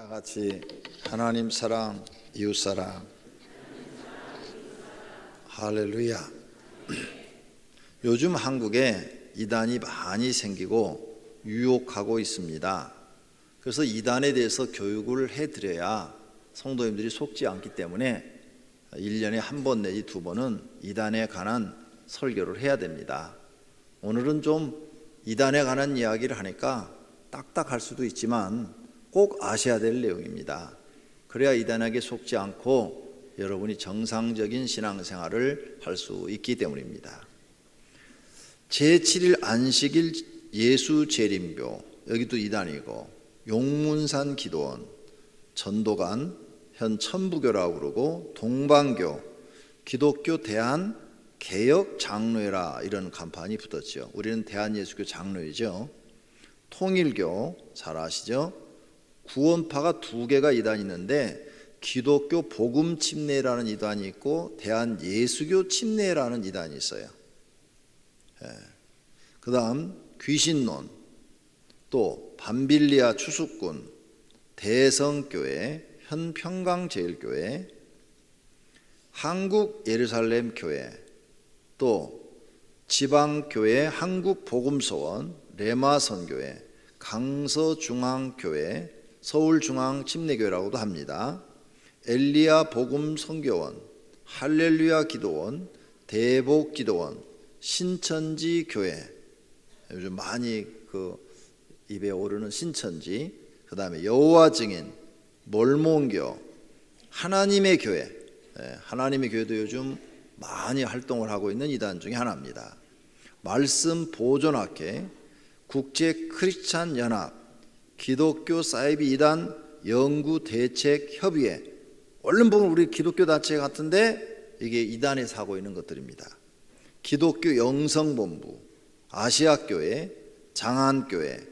같이 하나님 사랑, 이웃 사랑. 할렐루야. 요즘 한국에 이단이 많이 생기고 유혹하고 있습니다. 그래서 이단에 대해서 교육을 해드려야 성도님들이 속지 않기 때문에 1년에 한 번 내지 두 번은 이단에 관한 설교를 해야 됩니다. 오늘은 좀 이단에 관한 이야기를 하니까 딱딱할 수도 있지만 꼭 아셔야 될 내용입니다. 그래야 이단에게 속지 않고 여러분이 정상적인 신앙생활을 할 수 있기 때문입니다. 제7일 안식일 예수 재림교, 여기도 이단이고, 용문산 기도원, 전도관, 현 천부교라고 그러고, 동방교, 기독교 대한 개혁 장로회라 이런 간판이 붙었죠. 우리는 대한예수교 장로회죠. 통일교 잘 아시죠? 구원파가 두 개가 이단이 있는데 기독교 복음 침례라는 이단이 있고 대한예수교 침례라는 이단이 있어요. 그 다음 귀신론, 또 밤빌리아 추수꾼, 대성교회, 현평강제일교회, 한국 예루살렘 교회, 또 지방교회 한국복음서원, 레마선교회, 강서중앙교회, 서울중앙침례교회라고도 합니다. 엘리야 복음선교원, 할렐루야 기도원, 대복기도원, 신천지교회, 요즘 많이 입에 오르는 신천지, 그 다음에 여호와 증인, 몰몬교, 하나님의 교회, 하나님의 교회도 요즘 많이 활동을 하고 있는 이단 중에 하나입니다. 말씀 보존학회, 국제 크리스찬 연합, 기독교 사이비 이단 연구대책협의회. 얼른 보면 우리 기독교 단체 같은데 이게 이단에서 하고 있는 것들입니다. 기독교 영성본부, 아시아교회, 장안교회,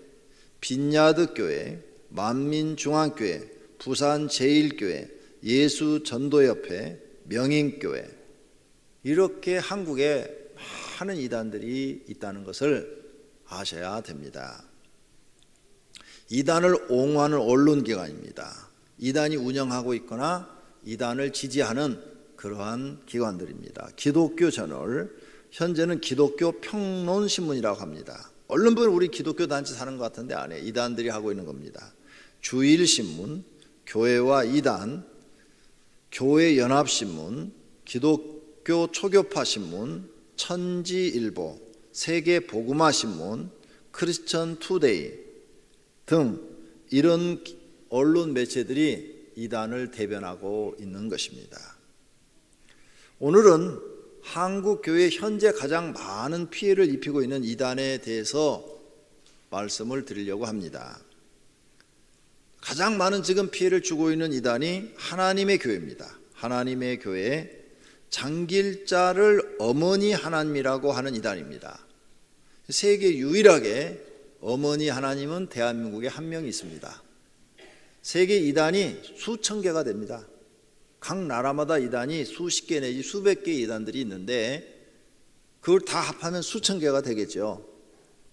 빈야드교회, 만민중앙교회, 부산제일교회, 예수전도협회, 명인교회. 이렇게 한국에 많은 이단들이 있다는 것을 아셔야 됩니다. 이단을 옹호하는 언론기관입니다. 이단이 운영하고 있거나 이단을 지지하는 그러한 기관들입니다. 기독교 저널, 현재는 기독교 평론신문이라고 합니다. 얼른 보면 우리 기독교 단체 사는 것 같은데 안에 이단들이 하고 있는 겁니다. 주일신문, 교회와 이단, 교회연합신문, 기독교 초교파신문, 천지일보, 세계복음화신문, 크리스천 투데이 등 이런 언론 매체들이 이단을 대변하고 있는 것입니다. 오늘은 한국교회 현재 가장 많은 피해를 입히고 있는 이단에 대해서 말씀을 드리려고 합니다. 가장 많은 지금 피해를 주고 있는 이단이 하나님의 교회입니다. 하나님의 교회, 장길자를 어머니 하나님이라고 하는 이단입니다. 세계 유일하게 어머니 하나님은 대한민국에 한 명이 있습니다. 세계 이단이 수천 개가 됩니다. 각 나라마다 이단이 수십 개 내지 수백 개의 이단들이 있는데 그걸 다 합하면 수천 개가 되겠죠.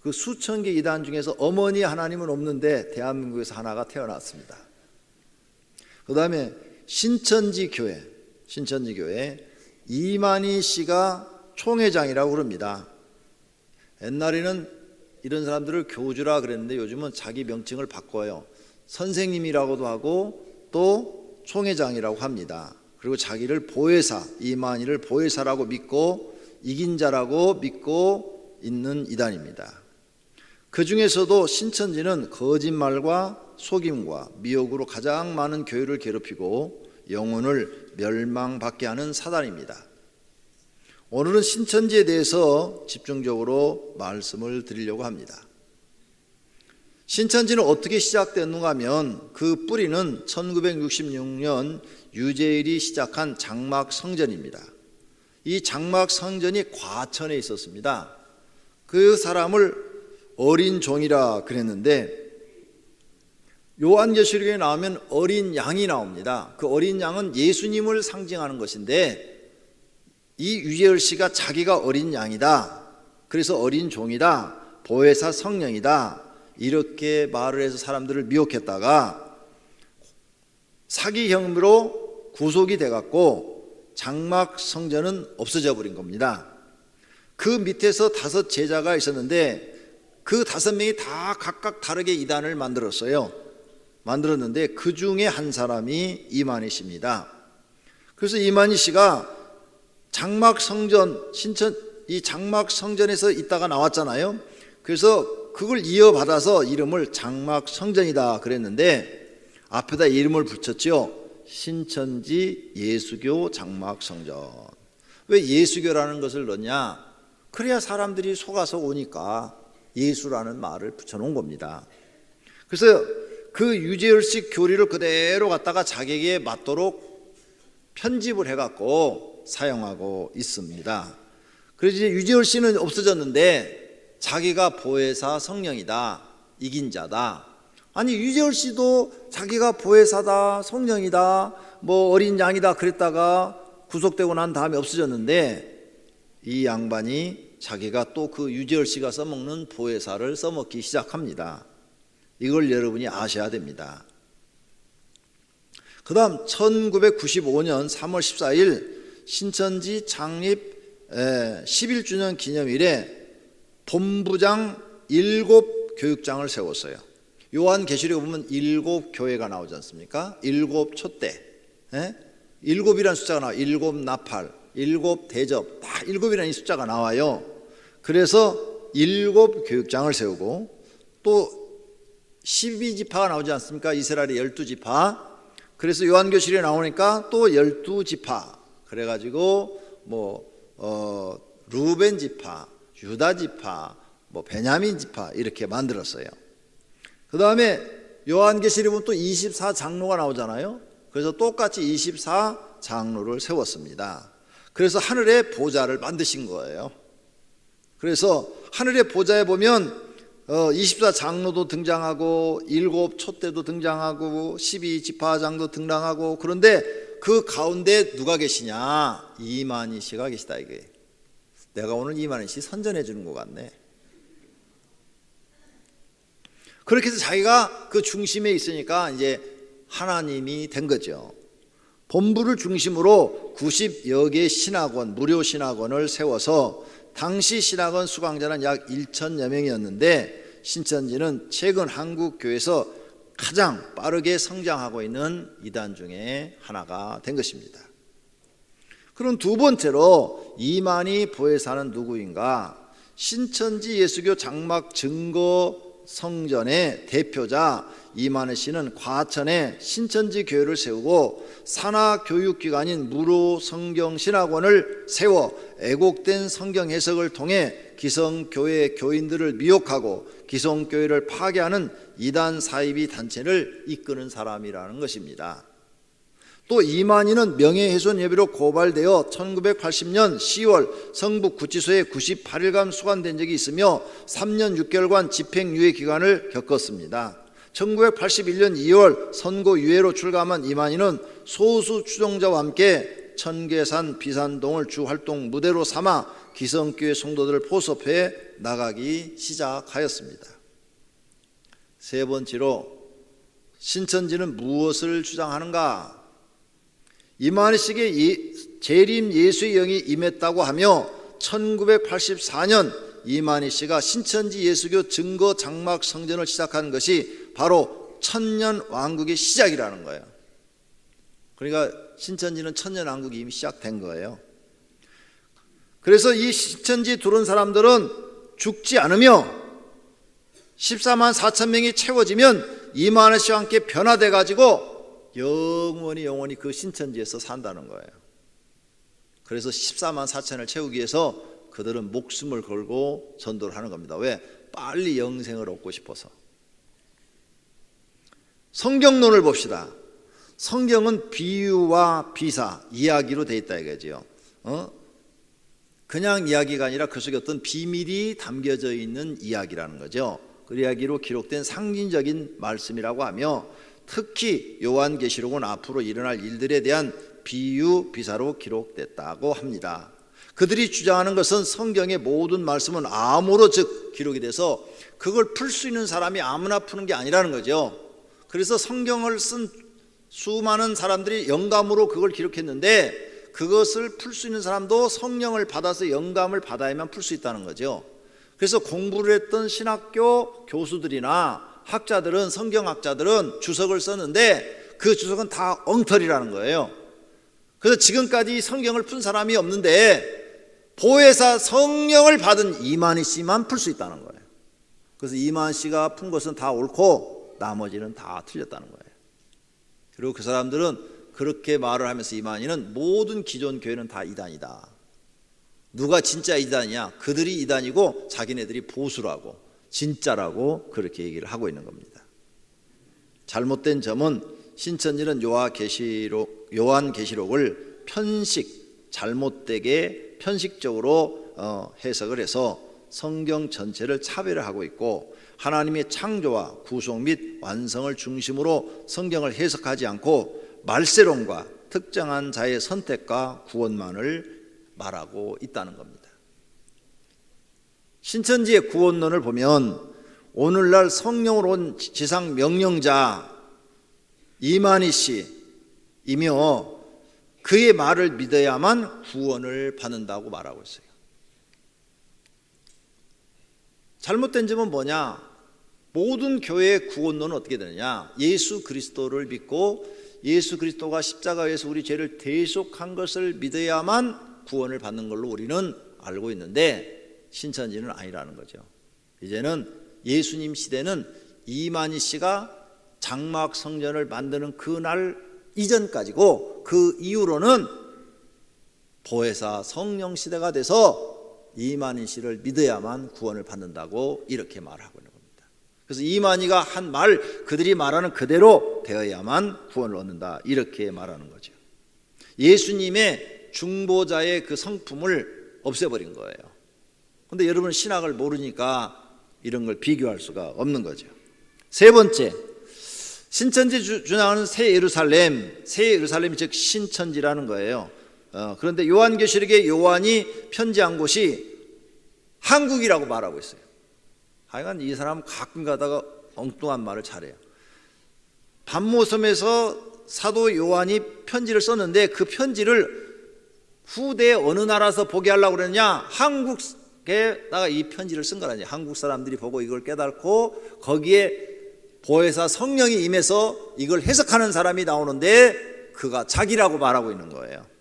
그 수천 개 이단 중에서 어머니 하나님은 없는데 대한민국에서 하나가 태어났습니다. 그 다음에 신천지교회 이만희 씨가 총회장이라고 그럽니다. 옛날에는 이런 사람들을 교주라 그랬는데 요즘은 자기 명칭을 바꿔요. 선생님이라고도 하고 또 총회장이라고 합니다. 그리고 자기를 보혜사, 이만희를 보혜사라고 믿고 이긴 자라고 믿고 있는 이단입니다. 그 중에서도 신천지는 거짓말과 속임과 미혹으로 가장 많은 교회를 괴롭히고 영혼을 멸망받게 하는 사단입니다. 오늘은 신천지에 대해서 집중적으로 말씀을 드리려고 합니다. 신천지는 어떻게 시작됐는가 하면 그 뿌리는 1966년 유재일이 시작한 장막성전입니다. 이 장막성전이 과천에 있었습니다. 그 사람을 어린 종이라 그랬는데 요한계시록에 나오면 어린 양이 나옵니다. 그 어린 양은 예수님을 상징하는 것인데 이 유재열 씨가 자기가 어린 양이다, 그래서 어린 종이다, 보혜사 성령이다, 이렇게 말을 해서 사람들을 미혹했다가 사기 혐의로 구속이 돼갖고 장막 성전은 없어져 버린 겁니다. 그 밑에서 5 제자가 있었는데 그 5명이 다 각각 다르게 이단을 만들었는데 그 중에 한 사람이 이만희 씨입니다. 그래서 이만희 씨가 장막 성전, 이 장막 성전에서 있다가 나왔잖아요. 그래서 그걸 이어받아서 이름을 장막 성전이다 그랬는데 앞에다 이름을 붙였죠. 신천지 예수교 장막 성전. 왜 예수교라는 것을 넣냐? 그래야 사람들이 속아서 오니까 예수라는 말을 붙여놓은 겁니다. 그래서 그 유재열식 교리를 그대로 갖다가 자기에게 맞도록 편집을 해갖고 사용하고 있습니다. 그래서 이제 유재열 씨는 없어졌는데 자기가 보혜사 성령이다, 이긴 자다. 아니 유재열 씨도 자기가 보혜사다, 성령이다, 뭐 어린 양이다 그랬다가 구속되고 난 다음에 없어졌는데 이 양반이 자기가 또 그 유재열 씨가 써먹는 보혜사를 써먹기 시작합니다. 이걸 여러분이 아셔야 됩니다. 그 다음 1995년 3월 14일 신천지 창립 11주년 기념일에 본부장 7교육장을 세웠어요. 요한계시록에 보면 7교회가 나오지 않습니까? 7 촛대, 7이라는 숫자가 나와요. 7 나팔, 7 대접, 다 7이라는 이 숫자가 나와요. 그래서 7교육장을 세우고 또 12지파가 나오지 않습니까? 이스라엘의 12지파. 그래서 요한계시록에 나오니까 또 12지파. 그래가지고 루벤 지파, 유다 지파, 베냐민 지파 이렇게 만들었어요. 그 다음에 요한계시록에 보면 또 24장로가 나오잖아요. 그래서 똑같이 24장로를 세웠습니다. 그래서 하늘의 보좌를 만드신 거예요. 그래서 하늘의 보좌에 보면 24장로도 등장하고 7 촛대도 등장하고 12지파장도 등장하고 그런데 그 가운데 누가 계시냐? 이만희 씨가 계시다 이게. 내가 오늘 이만희 씨 선전해 주는 것 같네. 그렇게 해서 자기가 그 중심에 있으니까 이제 하나님이 된 거죠. 본부를 중심으로 90여 개의 신학원, 무료 신학원을 세워서 당시 신학원 수강자는 약 1,000여 명이었는데 신천지는 최근 한국 교회에서 가장 빠르게 성장하고 있는 이단 중에 하나가 된 것입니다. 그럼 두 번째로 이만희 보혜사는 누구인가? 신천지 예수교 장막 증거 성전의 대표자 이만희 씨는 과천에 신천지 교회를 세우고 산하교육기관인 무료 성경신학원을 세워 애곡된 성경 해석을 통해 기성교회 교인들을 미혹하고 기성교회를 파괴하는 이단 사이비 단체를 이끄는 사람이라는 것입니다. 또 이만희는 명예훼손 혐의로 고발되어 1980년 10월 성북구치소에 98일간 수감된 적이 있으며 3년 6개월간 집행유예 기간을 겪었습니다. 1981년 2월 선고유예로 출감한 이만희는 소수 추종자와 함께 청계산 비산동을 주활동 무대로 삼아 기성교회 성도들을 포섭해 나가기 시작하였습니다. 세 번째로 신천지는 무엇을 주장하는가? 이만희 씨에게 재림 예수의 영이 임했다고 하며 1984년 이만희 씨가 신천지 예수교 증거 장막 성전을 시작한 것이 바로 천년왕국의 시작이라는 거예요. 그러니까 신천지는 천년왕국이 이미 시작된 거예요. 그래서 이 신천지 들어온 사람들은 죽지 않으며 14만 4천 명이 채워지면 이만희 씨와 함께 변화돼 가지고 영원히 그 신천지에서 산다는 거예요. 그래서 14만 4천을 채우기 위해서 그들은 목숨을 걸고 전도를 하는 겁니다. 왜? 빨리 영생을 얻고 싶어서. 성경론을 봅시다. 성경은 비유와 비사, 이야기로 되어 있다 이거죠. 그냥 이야기가 아니라 그 속에 어떤 비밀이 담겨져 있는 이야기라는 거죠. 그 이야기로 기록된 상징적인 말씀이라고 하며 특히 요한계시록은 앞으로 일어날 일들에 대한 비유, 비사로 기록됐다고 합니다. 그들이 주장하는 것은 성경의 모든 말씀은 암호로 즉 기록이 돼서 그걸 풀 수 있는 사람이 아무나 푸는 게 아니라는 거죠. 그래서 성경을 쓴 수많은 사람들이 영감으로 그걸 기록했는데 그것을 풀 수 있는 사람도 성령을 받아서 영감을 받아야만 풀 수 있다는 거죠. 그래서 공부를 했던 신학교 교수들이나 학자들은, 성경학자들은 주석을 썼는데 그 주석은 다 엉터리라는 거예요. 그래서 지금까지 성경을 푼 사람이 없는데 보혜사 성령을 받은 이만희 씨만 풀 수 있다는 거예요. 그래서 이만희 씨가 푼 것은 다 옳고 나머지는 다 틀렸다는 거예요. 그리고 그 사람들은 그렇게 말을 하면서 이만희는 모든 기존 교회는 다 이단이다. 누가 진짜 이단이냐? 그들이 이단이고 자기네들이 보수라고, 진짜라고 그렇게 얘기를 하고 있는 겁니다. 잘못된 점은 신천지는 요한계시록을 잘못되게 편식적으로 해석을 해서 성경 전체를 차별화하고 있고 하나님의 창조와 구속 및 완성을 중심으로 성경을 해석하지 않고 말세론과 특정한 자의 선택과 구원만을 말하고 있다는 겁니다. 신천지의 구원론을 보면 오늘날 성령으로 온 지상 명령자 이만희 씨이며 그의 말을 믿어야만 구원을 받는다고 말하고 있어요. 잘못된 점은 뭐냐? 모든 교회의 구원론은 어떻게 되느냐? 예수 그리스도를 믿고 예수 그리스도가 십자가에서 우리 죄를 대속한 것을 믿어야만 구원을 받는 걸로 우리는 알고 있는데 신천지는 아니라는 거죠. 이제는 예수님 시대는 이만희 씨가 장막 성전을 만드는 그날 이전까지고 그 이후로는 보혜사 성령 시대가 돼서 이만희 씨를 믿어야만 구원을 받는다고 이렇게 말하고 있는 겁니다. 그래서 이만희가 한 말, 그들이 말하는 그대로 되어야만 구원을 얻는다 이렇게 말하는 거죠. 예수님의 중보자의 그 성품을 없애버린 거예요. 그런데 여러분은 신학을 모르니까 이런 걸 비교할 수가 없는 거죠. 세 번째, 신천지 주장하는 새 예루살렘이 즉 신천지라는 거예요. 그런데 요한계시록에 요한이 편지한 곳이 한국이라고 말하고 있어요. 하여간 이 사람은 가끔 가다가 엉뚱한 말을 잘해요. 반모섬에서 사도 요한이 편지를 썼는데 그 편지를 후대 어느 나라에서 보게 하려고 그랬냐? 한국에다가 이 편지를 쓴 거라니. 한국 사람들이 보고 이걸 깨닫고 거기에 보혜사 성령이 임해서 이걸 해석하는 사람이 나오는데 그가 자기라고 말하고 있는 거예요.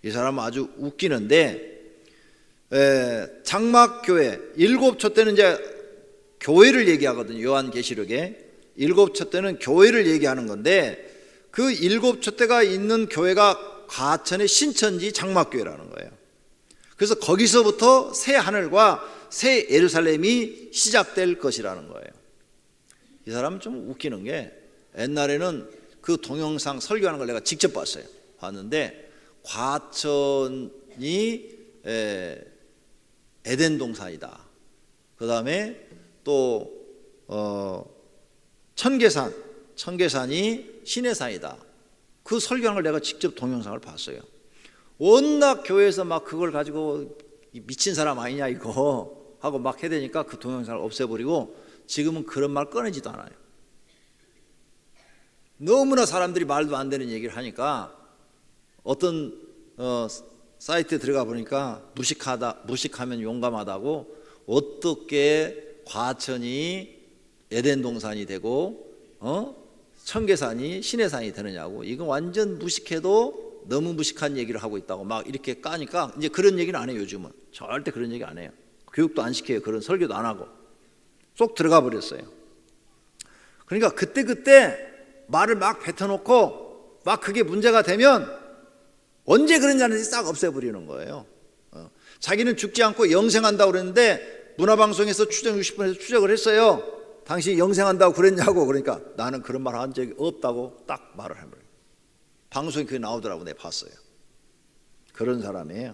이 사람은 아주 웃기는데 장막교회 7초 때는 이제 교회를 얘기하거든요. 요한계시록에 7초 때는 교회를 얘기하는 건데 그 7초 때가 있는 교회가 과천의 신천지 장막교회라는 거예요. 그래서 거기서부터 새 하늘과 새 예루살렘이 시작될 것이라는 거예요. 이 사람은 좀 웃기는 게 옛날에는 그 동영상 설교하는 걸 내가 직접 봤는데 과천이 에덴 동산이다. 그 다음에 또 청계산이 신의 산이다. 그 설교하는 걸 내가 직접 동영상을 봤어요. 워낙 교회에서 막 그걸 가지고 미친 사람 아니냐 이거 하고 막 해대니까 그 동영상을 없애버리고 지금은 그런 말 꺼내지도 않아요. 너무나 사람들이 말도 안 되는 얘기를 하니까 어떤 사이트에 들어가 보니까 무식하면 용감하다고 어떻게 과천이 에덴 동산이 되고 청계산이 신의 산이 되느냐고. 이건 완전 무식해도 너무 무식한 얘기를 하고 있다고 막 이렇게 까니까 이제 그런 얘기는 안 해요. 요즘은 절대 그런 얘기 안 해요. 교육도 안 시켜요. 그런 설교도 안 하고 쏙 들어가 버렸어요. 그러니까 그때 말을 막 뱉어놓고 막 그게 문제가 되면 언제 그런지 아는지 싹 없애버리는 거예요. 자기는 죽지 않고 영생한다고 그랬는데 문화방송에서 추정 60분에서 추적을 했어요. 당신이 영생한다고 그랬냐고. 그러니까 나는 그런 말 한 적이 없다고 딱 말을 해버려요. 방송에 그게 나오더라고. 내가 봤어요. 그런 사람이에요.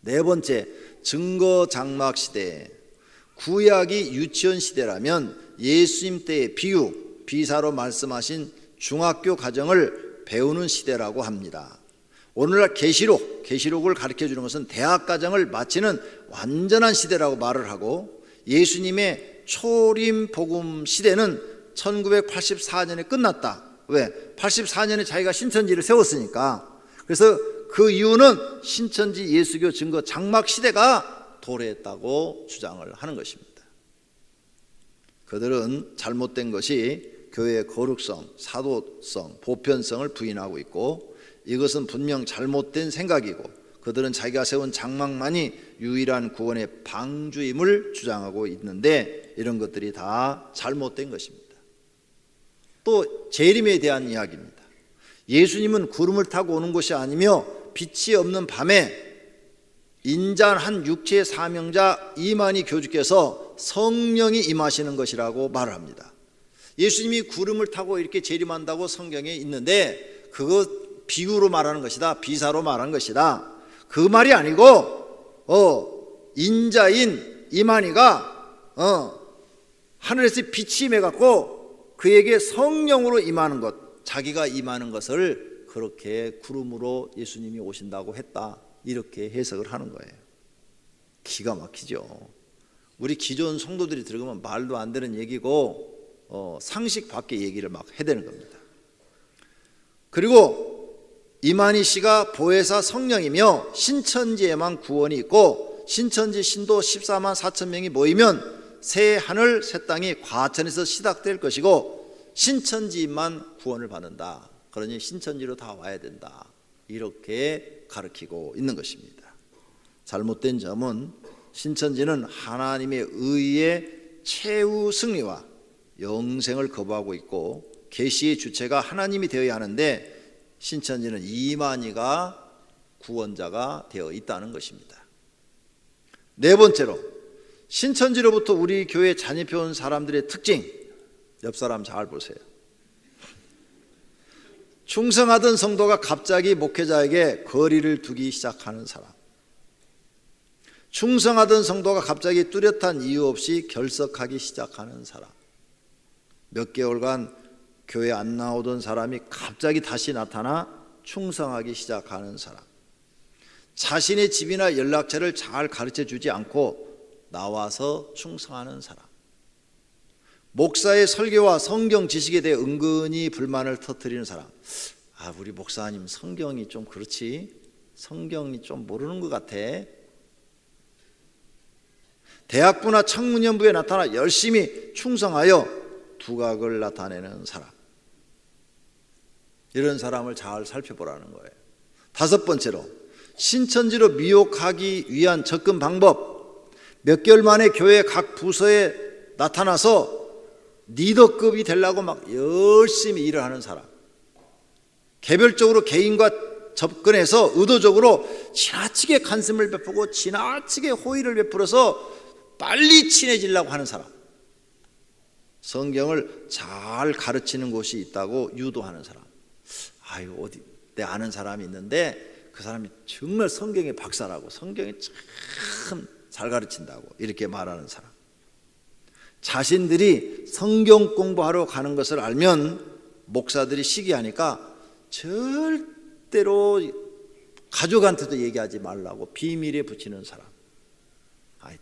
네 번째, 증거 장막 시대. 구약이 유치원 시대라면 예수님 때의 비사로 말씀하신 중학교 과정을 배우는 시대라고 합니다. 오늘날 계시록을 가르쳐주는 것은 대학 과정을 마치는 완전한 시대라고 말을 하고 예수님의 초림 복음 시대는 1984년에 끝났다. 왜? 84년에 자기가 신천지를 세웠으니까. 그래서 그 이유는 신천지 예수교 증거 장막 시대가 도래했다고 주장을 하는 것입니다. 그들은 잘못된 것이 교회의 거룩성, 사도성, 보편성을 부인하고 있고, 이것은 분명 잘못된 생각이고, 그들은 자기가 세운 장막만이 유일한 구원의 방주임을 주장하고 있는데, 이런 것들이 다 잘못된 것입니다. 또 재림에 대한 이야기입니다. 예수님은 구름을 타고 오는 것이 아니며 빛이 없는 밤에 인자한 육체의 사명자 이만희 교주께서 성령이 임하시는 것이라고 말을 합니다. 예수님이 구름을 타고 이렇게 재림한다고 성경에 있는데, 그거 비유로 말하는 것이다, 비사로 말하는 것이다, 그 말이 아니고 인자인 이만희가 하늘에서 빛이 임해갖고 그에게 성령으로 임하는 것, 자기가 임하는 것을 그렇게 구름으로 예수님이 오신다고 했다, 이렇게 해석을 하는 거예요. 기가 막히죠. 우리 기존 성도들이 들으면 말도 안 되는 얘기고 상식 밖의 얘기를 막 해대는 겁니다. 그리고 이만희 씨가 보혜사 성령이며 신천지에만 구원이 있고, 신천지 신도 14만 4천 명이 모이면 새 하늘 새 땅이 과천에서 시작될 것이고, 신천지만 구원을 받는다. 그러니 신천지로 다 와야 된다, 이렇게 가르치고 있는 것입니다. 잘못된 점은 신천지는 하나님의 의의 최후 승리와 영생을 거부하고 있고, 계시의 주체가 하나님이 되어야 하는데 신천지는 이만희가 구원자가 되어 있다는 것입니다. 네 번째로, 신천지로부터 우리 교회 잔입해 온 사람들의 특징, 옆 사람 잘 보세요. 충성하던 성도가 갑자기 목회자에게 거리를 두기 시작하는 사람, 충성하던 성도가 갑자기 뚜렷한 이유 없이 결석하기 시작하는 사람, 몇 개월간 교회 안 나오던 사람이 갑자기 다시 나타나 충성하기 시작하는 사람, 자신의 집이나 연락처를 잘 가르쳐 주지 않고 나와서 충성하는 사람, 목사의 설교와 성경 지식에 대해 은근히 불만을 터뜨리는 사람. 우리 목사님 성경이 좀 그렇지, 성경이 좀 모르는 것 같아. 대학부나 청문연부에 나타나 열심히 충성하여 두각을 나타내는 사람, 이런 사람을 잘 살펴보라는 거예요. 다섯 번째로, 신천지로 미혹하기 위한 접근 방법, 몇 개월 만에 교회 각 부서에 나타나서 리더급이 되려고 막 열심히 일을 하는 사람, 개별적으로 개인과 접근해서 의도적으로 지나치게 간섭을 베푸고 지나치게 호의를 베풀어서 빨리 친해지려고 하는 사람, 성경을 잘 가르치는 곳이 있다고 유도하는 사람. 어디 내 아는 사람이 있는데 그 사람이 정말 성경의 박사라고, 성경이 참 잘 가르친다고 이렇게 말하는 사람. 자신들이 성경 공부하러 가는 것을 알면 목사들이 시기하니까 절대로 가족한테도 얘기하지 말라고 비밀에 붙이는 사람.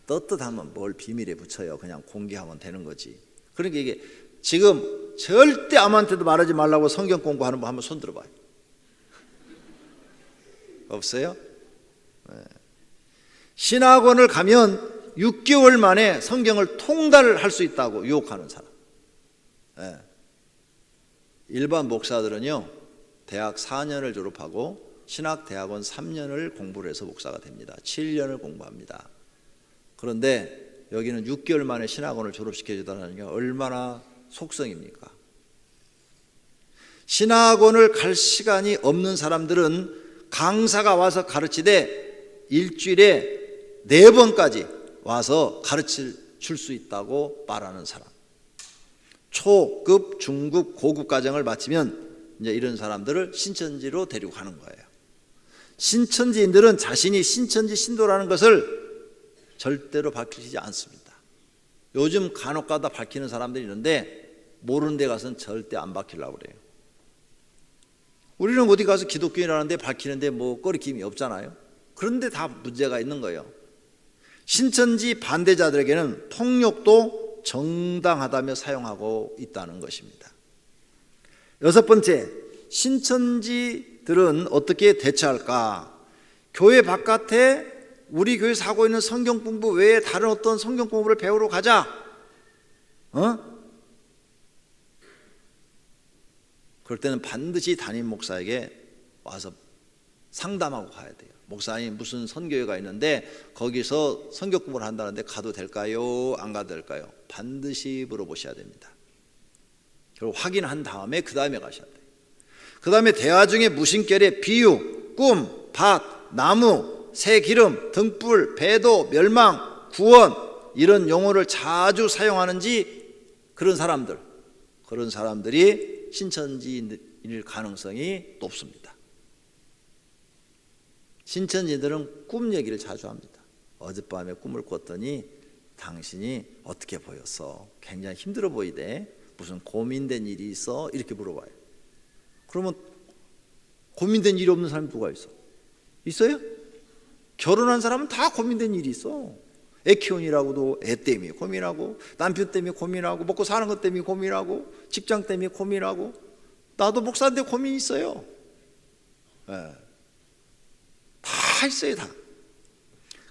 떳떳하면 뭘 비밀에 붙여요, 그냥 공개하면 되는 거지. 그러니까 이게 지금 절대 아무한테도 말하지 말라고 성경 공부하는 분 한번 손 들어봐요. 없어요? 네. 신학원을 가면 6개월 만에 성경을 통달할 수 있다고 유혹하는 사람. 네. 일반 목사들은요, 대학 4년을 졸업하고 신학대학원 3년을 공부를 해서 목사가 됩니다. 7년을 공부합니다. 그런데 여기는 6개월 만에 신학원을 졸업시켜주다는 게 얼마나 속성입니까? 신학원을 갈 시간이 없는 사람들은 강사가 와서 가르치되 일주일에 4번까지 와서 가르칠 수 있다고 말하는 사람. 초급, 중급, 고급 과정을 마치면 이제 이런 사람들을 신천지로 데리고 가는 거예요. 신천지인들은 자신이 신천지 신도라는 것을 절대로 밝히지 않습니다. 요즘 간혹가다 밝히는 사람들이 있는데 모르는 데 가서는 절대 안 밝히려고 그래요. 우리는 어디 가서 기독교인이라는데 밝히는데 뭐 꺼리낌이 없잖아요. 그런데 다 문제가 있는 거예요. 신천지 반대자들에게는 폭력도 정당하다며 사용하고 있다는 것입니다. 여섯 번째, 신천지들은 어떻게 대처할까? 교회 바깥에 우리 교회에서 하고 있는 성경 공부 외에 다른 어떤 성경 공부를 배우러 가자. 그럴 때는 반드시 담임 목사에게 와서 상담하고 가야 돼요. 목사님, 무슨 선교회가 있는데 거기서 성경 공부를 한다는데 가도 될까요? 안 가도 될까요? 반드시 물어보셔야 됩니다. 그리고 확인한 다음에 그 다음에 가셔야 돼요. 그 다음에 대화 중에 무심결에 비유, 꿈, 밭, 나무, 새 기름, 등불, 배도, 멸망, 구원 이런 용어를 자주 사용하는지 그런 사람들이 신천지일 가능성이 높습니다. 신천지들은 꿈 얘기를 자주 합니다. 어젯밤에 꿈을 꿨더니 당신이 어떻게 보였어? 굉장히 힘들어 보이대. 무슨 고민된 일이 있어? 이렇게 물어봐요. 그러면 고민된 일이 없는 사람이 누가 있어? 있어요? 결혼한 사람은 다 고민된 일이 있어. 애 키우느라고도 애 때문에 고민하고, 남편 때문에 고민하고, 먹고 사는 것 때문에 고민하고, 직장 때문에 고민하고. 나도 목사인데 고민이 있어요. 다 있어요, 다.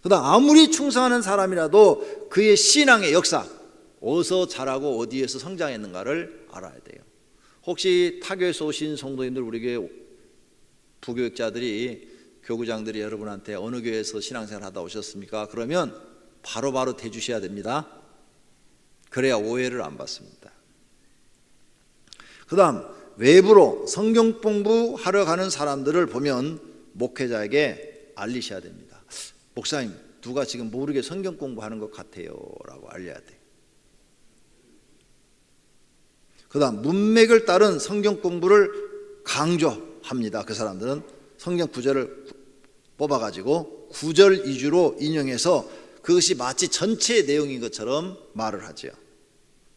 그다음 아무리 충성하는 사람이라도 그의 신앙의 역사, 어디서 자라고 어디에서 성장했는가를 알아야 돼요. 혹시 타교에서 오신 성도님들, 우리 교회 부교육자들이, 교구장들이 여러분한테 어느 교회에서 신앙생활 하다 오셨습니까? 그러면 바로바로 대주셔야 됩니다. 그래야 오해를 안 받습니다. 그 다음 외부로 성경 공부하러 가는 사람들을 보면 목회자에게 알리셔야 됩니다. 목사님, 누가 지금 모르게 성경 공부하는 것 같아요 라고 알려야 돼요. 그 다음 문맥을 따른 성경 공부를 강조합니다. 그 사람들은 성경 구절을 뽑아가지고 구절 위주로 인용해서 그것이 마치 전체의 내용인 것처럼 말을 하죠.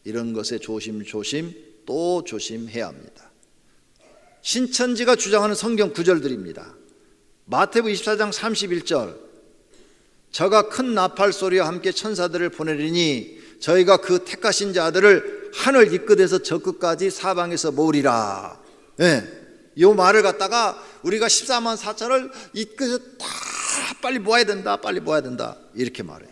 이런 것에 조심조심 또 조심해야 합니다. 신천지가 주장하는 성경 구절들입니다. 마태복음 24장 31절, 저가 큰 나팔 소리와 함께 천사들을 보내리니 저희가 그 택하신 자들을 하늘 이끝에서 저 끝까지 사방에서 모으리라. 이 말을 갖다가 우리가 14만 4천을 이끝에서 다 빨리 모아야 된다, 빨리 모아야 된다, 이렇게 말해요.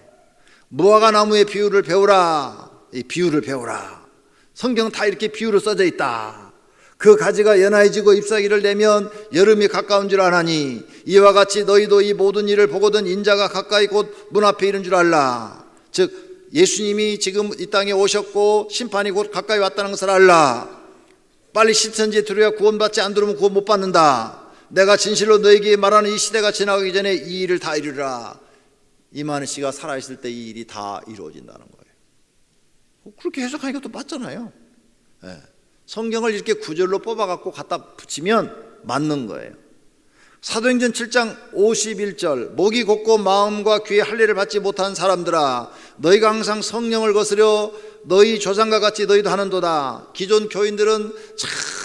무화과 나무의 비유를 배우라. 이 비유를 배우라. 성경은 다 이렇게 비유로 써져 있다. 그 가지가 연하해지고 잎사귀를 내면 여름이 가까운 줄 아나니 이와 같이 너희도 이 모든 일을 보거든 인자가 가까이 곧 문 앞에 이른 줄 알라. 즉 예수님이 지금 이 땅에 오셨고 심판이 곧 가까이 왔다는 것을 알라. 빨리 신천지에 들어야 구원받지 안 들으면 구원 못 받는다. 내가 진실로 너에게 말하는 이 시대가 지나가기 전에 이 일을 다 이루라. 이만희 씨가 살아있을 때 이 일이 다 이루어진다는 거예요. 그렇게 해석하니까 또 맞잖아요. 성경을 이렇게 구절로 뽑아갖고 갖다 붙이면 맞는 거예요. 사도행전 7장 51절, 목이 곧고 마음과 귀에 할례를 받지 못한 사람들아, 너희가 항상 성령을 거스려 너희 조상과 같이 너희도 하는도다. 기존 교인들은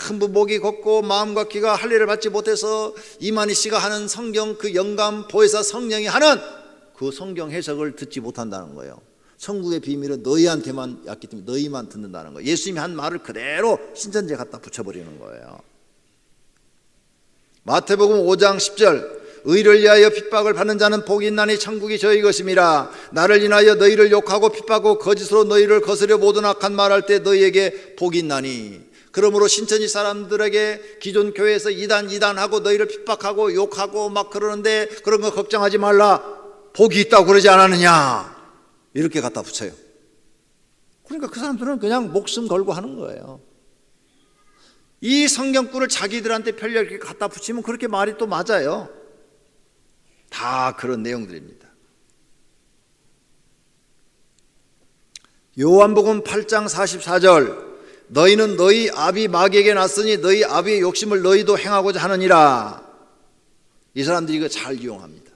전부 목이 곧고 마음과 귀가 할례를 받지 못해서 이만희 씨가 하는 성경 그 영감 보혜사 성령이 하는 그 성경 해석을 듣지 못한다는 거예요. 천국의 비밀은 너희한테만 였기 때문에 너희만 듣는다는 거예요. 예수님이 한 말을 그대로 신천지에 갖다 붙여버리는 거예요. 마태복음 5장 10절, 의를 위하여 핍박을 받는 자는 복이 있나니 천국이 저희 것임이라. 나를 인하여 너희를 욕하고 핍박하고 거짓으로 너희를 거스려 모든 악한 말할 때 너희에게 복이 있나니. 그러므로 신천지 사람들에게 기존 교회에서 이단하고 너희를 핍박하고 욕하고 막 그러는데 그런 거 걱정하지 말라, 복이 있다고 그러지 않았느냐, 이렇게 갖다 붙여요. 그러니까 그 사람들은 그냥 목숨 걸고 하는 거예요. 이 성경구를 자기들한테 편리하게 이렇게 갖다 붙이면 그렇게 말이 또 맞아요. 다 그런 내용들입니다. 요한복음 8장 44절, 너희는 너희 아비 마귀에게 났으니 너희 아비의 욕심을 너희도 행하고자 하느니라. 이 사람들이 이거 잘 이용합니다.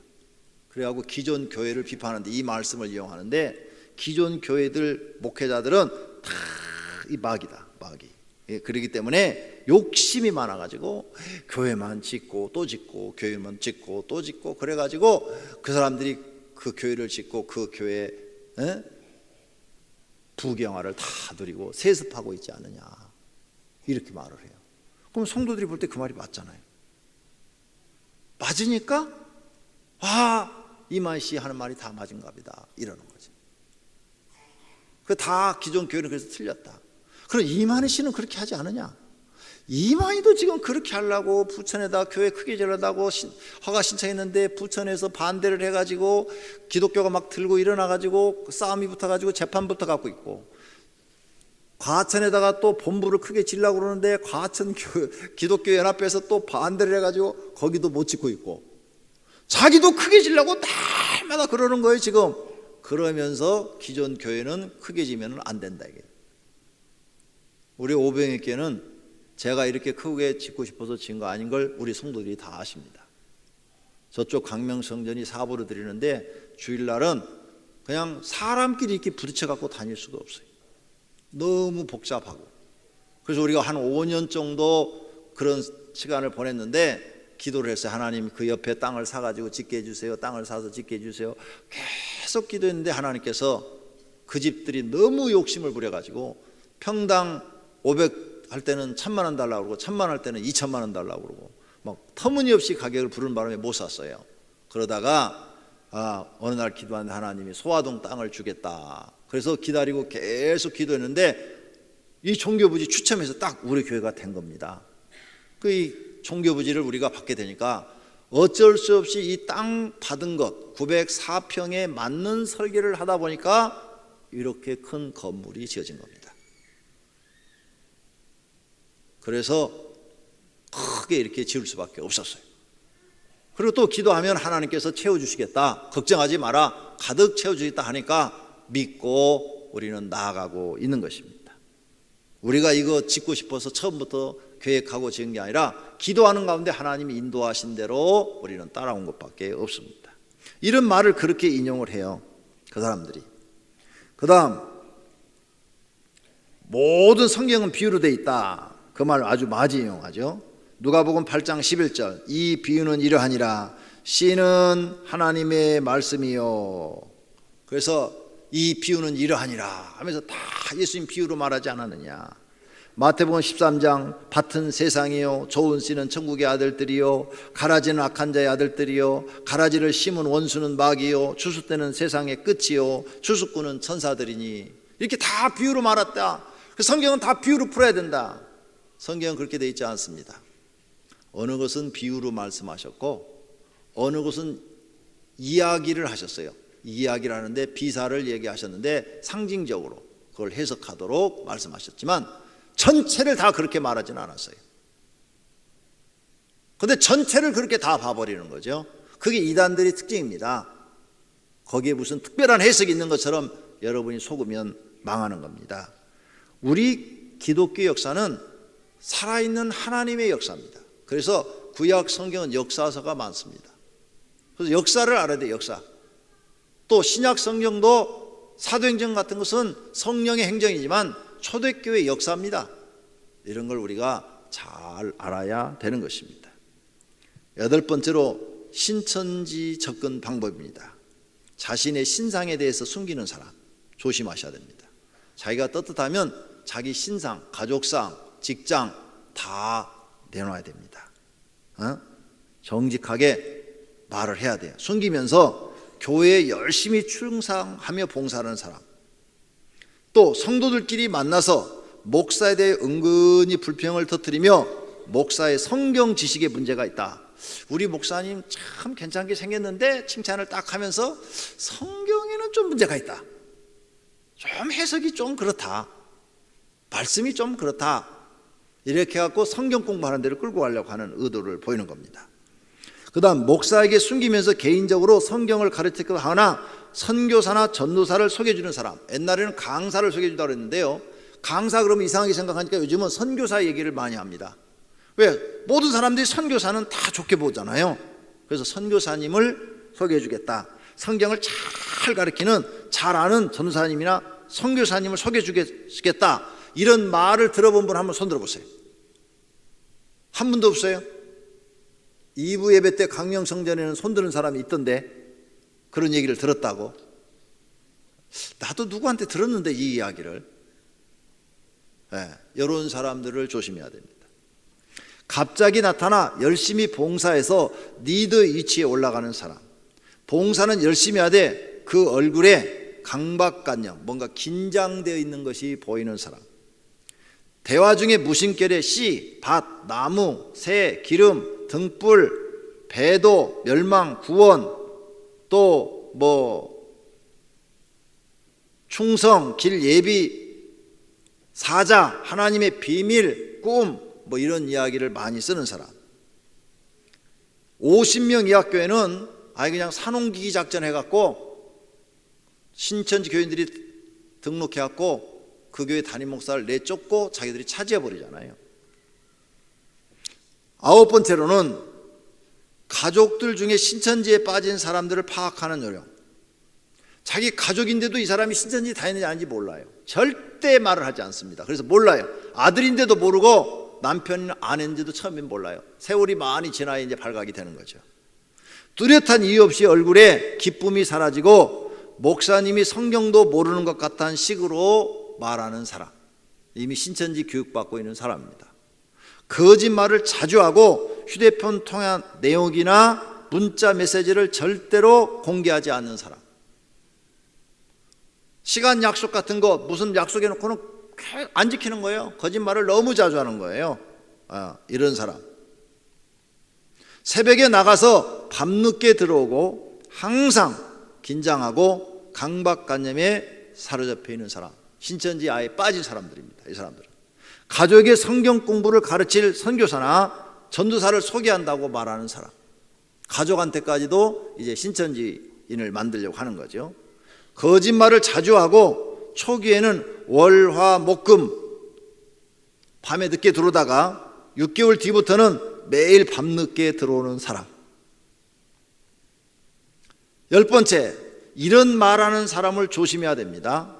그래갖고 기존 교회를 비판하는데 이 말씀을 이용하는데, 기존 교회들 목회자들은 다 이 마귀다, 마귀. 그렇기 때문에 욕심이 많아가지고 교회만 짓고 또 짓고 교회만 짓고 또 짓고 그래가지고 그 사람들이 그 교회를 짓고 그 교회 부경화를 다 누리고 세습하고 있지 않느냐, 이렇게 말을 해요. 그럼 성도들이 볼 때 그 말이 맞잖아요. 맞으니까 이만희 씨 하는 말이 다 맞은가 보다 이러는 거죠. 그 다 기존 교회는 그래서 틀렸다. 그럼 이만희 씨는 그렇게 하지 않느냐? 이만희도 지금 그렇게 하려고 부천에다 교회 크게 지으려고 허가 신청했는데 부천에서 반대를 해가지고 기독교가 막 들고 일어나가지고 싸움이 붙어가지고 재판부터 갖고 있고, 과천에다가 또 본부를 크게 지으려고 그러는데 과천 기독교 연합회에서 또 반대를 해가지고 거기도 못 짓고 있고, 자기도 크게 지으려고 날마다 그러는 거예요 지금. 그러면서 기존 교회는 크게 지면 안 된다 이게. 우리 오병이교회는 제가 이렇게 크게 짓고 싶어서 지은 거 아닌 걸 우리 성도들이 다 아십니다. 저쪽 광명성전이 사보로 드리는데 주일날은 그냥 사람끼리 이렇게 부딪혀 갖고 다닐 수가 없어요. 너무 복잡하고. 그래서 우리가 한 5년 정도 그런 시간을 보냈는데 기도를 했어요. 하나님 그 옆에 땅을 사가지고 짓게 해주세요. 땅을 사서 짓게 해주세요. 계속 기도했는데 하나님께서 그 집들이 너무 욕심을 부려가지고 평당 500 할 때는 1,000만 원 달라고 그러고 1,000만 할 때는 2,000만 원 달라고 그러고 막 터무니없이 가격을 부르는 바람에 못 샀어요. 그러다가 어느 날 기도하는데 하나님이 소화동 땅을 주겠다. 그래서 기다리고 계속 기도했는데 이 종교부지 추첨해서 딱 우리 교회가 된 겁니다. 그 종교부지를 우리가 받게 되니까 어쩔 수 없이 이 땅 받은 것 904평에 맞는 설계를 하다 보니까 이렇게 큰 건물이 지어진 겁니다. 그래서 크게 이렇게 지을 수밖에 없었어요. 그리고 또 기도하면 하나님께서 채워주시겠다, 걱정하지 마라, 가득 채워주겠다 하니까 믿고 우리는 나아가고 있는 것입니다. 우리가 이거 짓고 싶어서 처음부터 계획하고 지은 게 아니라 기도하는 가운데 하나님이 인도하신 대로 우리는 따라온 것밖에 없습니다. 이런 말을 그렇게 인용을 해요, 그 사람들이. 그 다음, 모든 성경은 비유로 되어 있다. 그 말 아주 많이 인용하죠. 누가복음 8장 11절, 이 비유는 이러하니라, 씨는 하나님의 말씀이요. 그래서 이 비유는 이러하니라 하면서 다 예수님 비유로 말하지 않았느냐. 마태복음 13장, 밭은 세상이요, 좋은 씨는 천국의 아들들이요, 가라지는 악한 자의 아들들이요, 가라지를 심은 원수는 마귀요, 추수때는 세상의 끝이요, 추수꾼은 천사들이니. 이렇게 다 비유로 말했다. 그 성경은 다 비유로 풀어야 된다. 성경은 그렇게 되어 있지 않습니다. 어느 것은 비유로 말씀하셨고 어느 것은 이야기를 하셨어요. 이야기를 하는데 비사를 얘기하셨는데 상징적으로 그걸 해석하도록 말씀하셨지만 전체를 다 그렇게 말하지는 않았어요. 그런데 전체를 그렇게 다 봐버리는 거죠. 그게 이단들의 특징입니다. 거기에 무슨 특별한 해석이 있는 것처럼 여러분이 속으면 망하는 겁니다. 우리 기독교 역사는 살아있는 하나님의 역사입니다. 그래서 구약 성경은 역사서가 많습니다. 그래서 역사를 알아야 돼요. 역사. 또 신약 성경도 사도행전 같은 것은 성령의 행정이지만 초대교회의 역사입니다. 이런 걸 우리가 잘 알아야 되는 것입니다. 8번째로 신천지 접근 방법입니다. 자신의 신상에 대해서 숨기는 사람 조심하셔야 됩니다. 자기가 떳떳하면 자기 신상, 가족상, 직장 다 내놔야 됩니다. 정직하게 말을 해야 돼요. 숨기면서 교회에 열심히 충성하며 봉사하는 사람. 또 성도들끼리 만나서 목사에 대해 은근히 불평을 터뜨리며 목사의 성경 지식에 문제가 있다. 우리 목사님 참 괜찮게 생겼는데 칭찬을 딱 하면서 성경에는 좀 문제가 있다. 좀 해석이 좀 그렇다. 말씀이 좀 그렇다. 이렇게 해갖고 성경 공부하는 데를 끌고 가려고 하는 의도를 보이는 겁니다. 그 다음 목사에게 숨기면서 개인적으로 성경을 가르치고 하나 선교사나 전도사를 소개해주는 사람. 옛날에는 강사를 소개해준다고 했는데요, 강사 그러면 이상하게 생각하니까 요즘은 선교사 얘기를 많이 합니다. 왜? 모든 사람들이 선교사는 다 좋게 보잖아요. 그래서 선교사님을 소개해주겠다. 성경을 잘 가르치는 잘 아는 전도사님이나 선교사님을 소개해주겠다. 이런 말을 들어본 분 한번 손 들어보세요. 한 분도 없어요? 2부 예배 때 강명성전에는 손 드는 사람이 있던데 그런 얘기를 들었다고? 나도 누구한테 들었는데 이 이야기를. 이런 사람들을 조심해야 됩니다. 갑자기 나타나 열심히 봉사해서 리더 위치에 올라가는 사람. 봉사는 열심히 하되 그 얼굴에 강박관념, 뭔가 긴장되어 있는 것이 보이는 사람. 대화 중에 무심결에 씨, 밭, 나무, 새, 기름, 등불, 배도, 멸망, 구원, 또 충성, 길 예비, 사자, 하나님의 비밀, 꿈, 이런 이야기를 많이 쓰는 사람. 50명 이학교회는 그냥 산홍기기 작전 해갖고 신천지 교인들이 등록해갖고 그 교회 담임 목사를 내쫓고 자기들이 차지해버리잖아요. 9번째로는 가족들 중에 신천지에 빠진 사람들을 파악하는 요령. 자기 가족인데도 이 사람이 신천지 다니는지 아닌지 몰라요. 절대 말을 하지 않습니다. 그래서 몰라요. 아들인데도 모르고 남편이나 아내인데도 처음엔 몰라요. 세월이 많이 지나야 이제 발각이 되는 거죠. 뚜렷한 이유 없이 얼굴에 기쁨이 사라지고 목사님이 성경도 모르는 것 같다는 식으로 말하는 사람. 이미 신천지 교육받고 있는 사람입니다. 거짓말을 자주 하고 휴대폰 통화 내용이나 문자 메시지를 절대로 공개하지 않는 사람. 시간 약속 같은 거 무슨 약속해놓고는 안 지키는 거예요. 거짓말을 너무 자주 하는 거예요. 이런 사람. 새벽에 나가서 밤늦게 들어오고 항상 긴장하고 강박관념에 사로잡혀 있는 사람. 신천지 아예 빠진 사람들입니다. 이 사람들은 가족의 성경 공부를 가르칠 선교사나 전도사를 소개한다고 말하는 사람. 가족한테까지도 이제 신천지인을 만들려고 하는 거죠. 거짓말을 자주 하고 초기에는 월, 화, 목, 금 밤에 늦게 들어오다가 6개월 뒤부터는 매일 밤늦게 들어오는 사람. 10번째, 이런 말하는 사람을 조심해야 됩니다.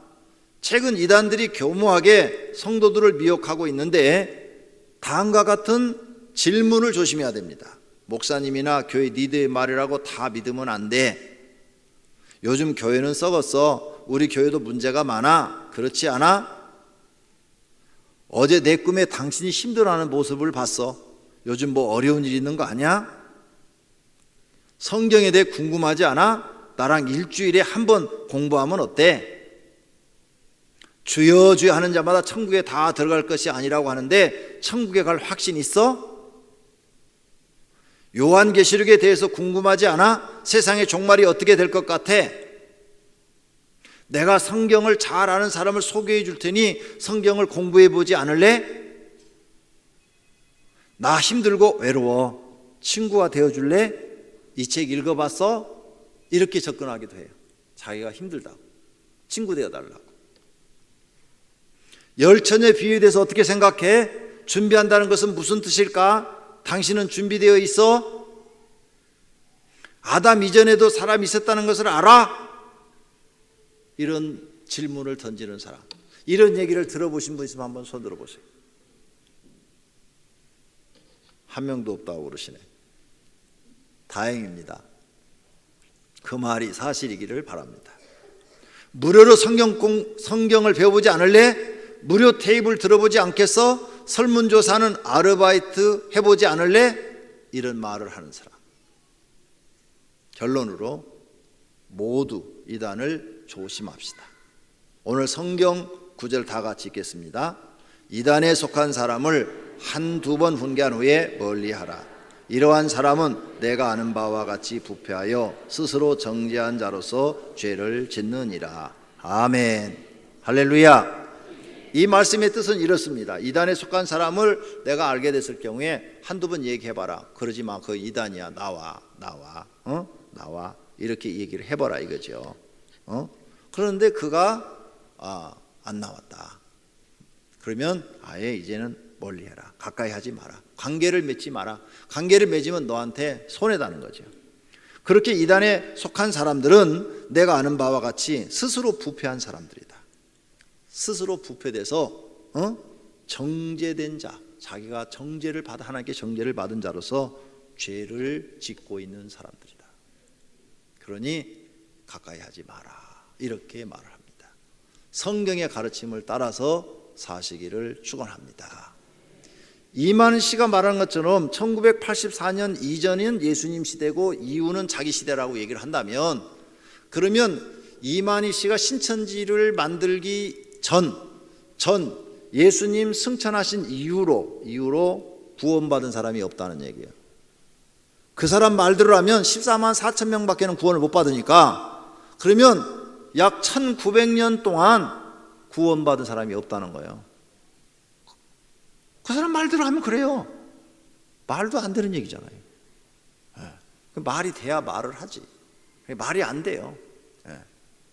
최근 이단들이 교묘하게 성도들을 미혹하고 있는데 다음과 같은 질문을 조심해야 됩니다. 목사님이나 교회 리더의 말이라고 다 믿으면 안 돼. 요즘 교회는 썩었어. 우리 교회도 문제가 많아. 그렇지 않아? 어제 내 꿈에 당신이 힘들어하는 모습을 봤어. 요즘 어려운 일 있는 거 아니야? 성경에 대해 궁금하지 않아? 나랑 일주일에 한 번 공부하면 어때? 주여 주여 하는 자마다 천국에 다 들어갈 것이 아니라고 하는데 천국에 갈 확신 있어? 요한계시록에 대해서 궁금하지 않아? 세상의 종말이 어떻게 될 것 같아? 내가 성경을 잘 아는 사람을 소개해 줄 테니 성경을 공부해 보지 않을래? 나 힘들고 외로워. 친구가 되어 줄래? 이 책 읽어봤어? 이렇게 접근하기도 해요. 자기가 힘들다고. 친구 되어 달라고. 열처녀의 비유에 대해서 어떻게 생각해? 준비한다는 것은 무슨 뜻일까? 당신은 준비되어 있어? 아담 이전에도 사람이 있었다는 것을 알아? 이런 질문을 던지는 사람. 이런 얘기를 들어보신 분 있으면 한번 손 들어보세요. 한 명도 없다고 그러시네. 다행입니다. 그 말이 사실이기를 바랍니다. 무료로 성경을 배워보지 않을래? 무료 테이블 들어보지 않겠어? 설문조사는 아르바이트 해보지 않을래? 이런 말을 하는 사람. 결론으로 모두 이단을 조심합시다. 오늘 성경 구절 다 같이 읽겠습니다. 이단에 속한 사람을 한두 번 훈계한 후에 멀리하라. 이러한 사람은 내가 아는 바와 같이 부패하여 스스로 정죄한 자로서 죄를 짓느니라. 아멘. 할렐루야. 이 말씀의 뜻은 이렇습니다. 이단에 속한 사람을 내가 알게 됐을 경우에 한두 번 얘기해봐라. 그러지 마. 그 이단이야. 나와. 나와. 이렇게 얘기를 해봐라 이거죠. 그런데 그가 안 나왔다. 그러면 아예 이제는 멀리해라. 가까이 하지 마라. 관계를 맺지 마라. 관계를 맺으면 너한테 손해다는 거죠. 그렇게 이단에 속한 사람들은 내가 아는 바와 같이 스스로 부패한 사람들이다. 스스로 부패돼서 정죄된 자, 자기가 정죄를 받아 하나님께 정죄를 받은 자로서 죄를 짓고 있는 사람들이다. 그러니 가까이 하지 마라. 이렇게 말을 합니다. 성경의 가르침을 따라서 사시기를 축원합니다. 이만희 씨가 말하는 것처럼 1984년 이전은 예수님 시대고 이후는 자기 시대라고 얘기를 한다면, 그러면 이만희 씨가 신천지를 만들기 전 예수님 승천하신 이후로 구원받은 사람이 없다는 얘기예요. 그 사람 말대로 하면 14만 4천 명밖에는 구원을 못 받으니까, 그러면 약 1900년 동안 구원받은 사람이 없다는 거예요. 그 사람 말대로 하면 그래요. 말도 안 되는 얘기잖아요. 말이 돼야 말을 하지. 말이 안 돼요.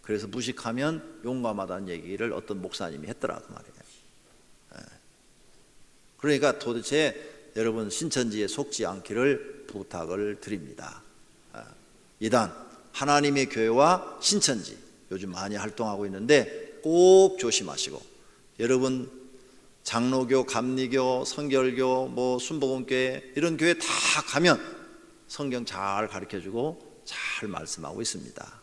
그래서 무식하면 용감하다는 얘기를 어떤 목사님이 했더라 그 말이에요. 그러니까 도대체 여러분 신천지에 속지 않기를 부탁을 드립니다. 이단 하나님의 교회와 신천지 요즘 많이 활동하고 있는데 꼭 조심하시고, 여러분 장로교, 감리교, 성결교, 순복음교회 이런 교회 다 가면 성경 잘 가르쳐주고 잘 말씀하고 있습니다.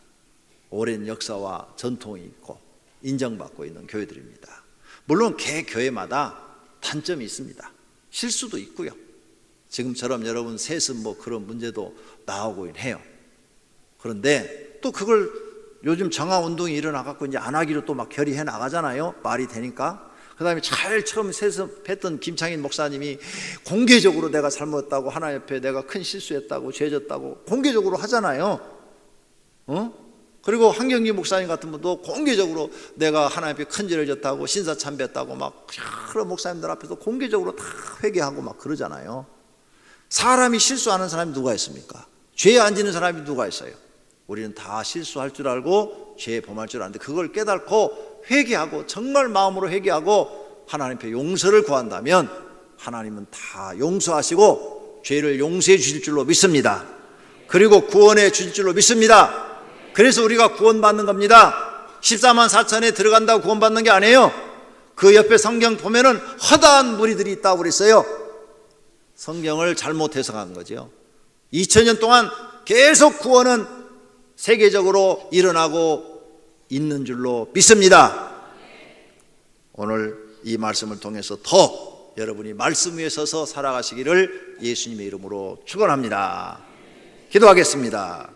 오랜 역사와 전통이 있고 인정받고 있는 교회들입니다. 물론 개 교회마다 단점이 있습니다. 실수도 있고요. 지금처럼 여러분 세습 그런 문제도 나오고 해요. 그런데 또 그걸 요즘 정화운동이 일어나갖고 이제 안 하기로 또 막 결의해 나가잖아요. 말이 되니까. 그 다음에 잘 처음 세습했던 김창인 목사님이 공개적으로 내가 잘못했다고, 하나님 앞에 내가 큰 실수했다고, 죄졌다고 공개적으로 하잖아요. 그리고 한경기 목사님 같은 분도 공개적으로 내가 하나님 앞에 큰 죄를 졌다고, 신사참배했다고 막 여러 목사님들 앞에서 공개적으로 다 회개하고 막 그러잖아요. 사람이 실수하는 사람이 누가 있습니까? 죄에 안 지는 사람이 누가 있어요? 우리는 다 실수할 줄 알고 죄에 범할 줄 아는데, 그걸 깨닫고 회개하고 정말 마음으로 회개하고 하나님 앞에 용서를 구한다면 하나님은 다 용서하시고 죄를 용서해 주실 줄로 믿습니다. 그리고 구원해 주실 줄로 믿습니다. 그래서 우리가 구원받는 겁니다. 14만 4천에 들어간다고 구원받는 게 아니에요. 그 옆에 성경 보면은 허다한 무리들이 있다고 그랬어요. 성경을 잘못 해석한 거죠. 2000년 동안 계속 구원은 세계적으로 일어나고 있는 줄로 믿습니다. 오늘 이 말씀을 통해서 더 여러분이 말씀 위에 서서 살아가시기를 예수님의 이름으로 축원합니다. 기도하겠습니다.